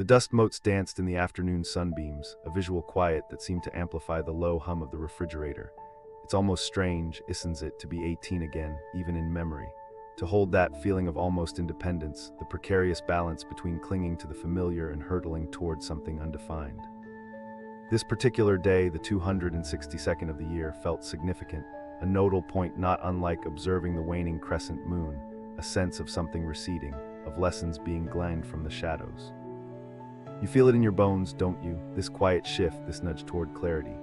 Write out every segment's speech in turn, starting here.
The dust motes danced in the afternoon sunbeams, a visual quiet that seemed to amplify the low hum of the refrigerator. It's almost strange, isn't it, to be 18 again, even in memory. To hold that feeling of almost independence, the precarious balance between clinging to the familiar and hurtling toward something undefined. This particular day, the 262nd of the year, felt significant, a nodal point not unlike observing the waning crescent moon, a sense of something receding, of lessons being gleaned from the shadows. You feel it in your bones, don't you? This quiet shift, this nudge toward clarity.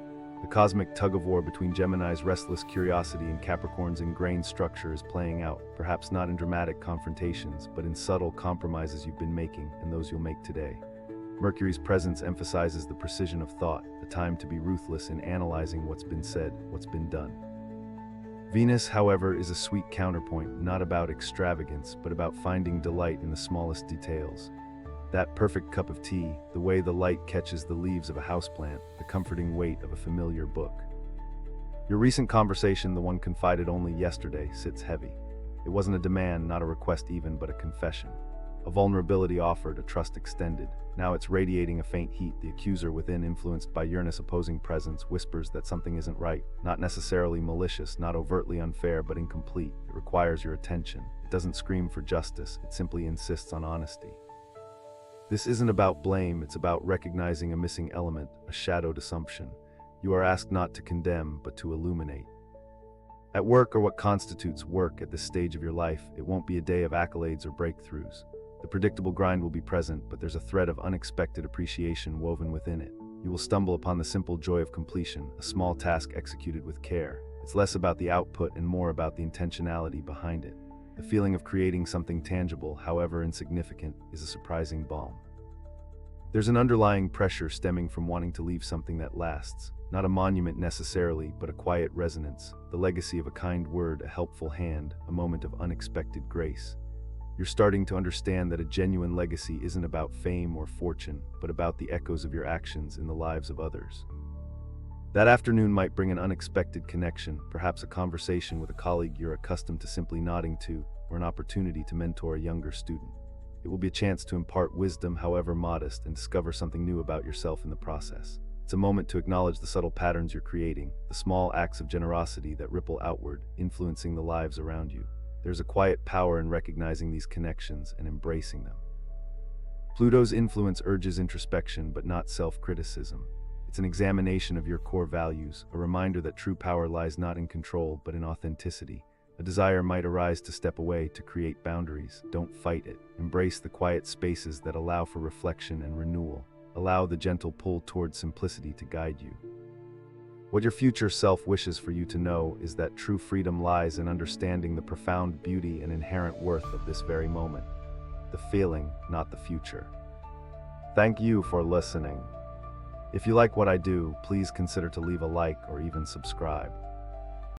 The cosmic tug-of-war between Gemini's restless curiosity and Capricorn's ingrained structure is playing out, perhaps not in dramatic confrontations, but in subtle compromises you've been making and those you'll make today. Mercury's presence emphasizes the precision of thought, the time to be ruthless in analyzing what's been said, what's been done. Venus, however, is a sweet counterpoint, not about extravagance, but about finding delight in the smallest details. That perfect cup of tea, the way the light catches the leaves of a houseplant, the comforting weight of a familiar book. Your recent conversation, the one confided only yesterday, sits heavy. It wasn't a demand, not a request even, but a confession. A vulnerability offered, a trust extended. Now it's radiating a faint heat. The accuser within, influenced by Uranus' opposing presence, whispers that something isn't right. Not necessarily malicious, not overtly unfair, but incomplete. It requires your attention. It doesn't scream for justice. It simply insists on honesty. This isn't about blame, it's about recognizing a missing element, a shadowed assumption. You are asked not to condemn, but to illuminate. At work, or what constitutes work at this stage of your life, it won't be a day of accolades or breakthroughs. The predictable grind will be present, but there's a thread of unexpected appreciation woven within it. You will stumble upon the simple joy of completion, a small task executed with care. It's less about the output and more about the intentionality behind it. The feeling of creating something tangible, however insignificant, is a surprising balm. There's an underlying pressure stemming from wanting to leave something that lasts. Not a monument necessarily, but a quiet resonance, the legacy of a kind word, a helpful hand, a moment of unexpected grace. You're starting to understand that a genuine legacy isn't about fame or fortune, but about the echoes of your actions in the lives of others. That afternoon might bring an unexpected connection, perhaps a conversation with a colleague you're accustomed to simply nodding to, or an opportunity to mentor a younger student. It will be a chance to impart wisdom, however modest, and discover something new about yourself in the process. It's a moment to acknowledge the subtle patterns you're creating, the small acts of generosity that ripple outward, influencing the lives around you. There's a quiet power in recognizing these connections and embracing them. Pluto's influence urges introspection, but not self-criticism. It's an examination of your core values, a reminder that true power lies not in control, but in authenticity. A desire might arise to step away, to create boundaries. Don't fight it. Embrace the quiet spaces that allow for reflection and renewal. Allow the gentle pull toward simplicity to guide you. What your future self wishes for you to know is that true freedom lies in understanding the profound beauty and inherent worth of this very moment. The feeling, not the future. Thank you for listening. If you like what I do, please consider to leave a like or even subscribe.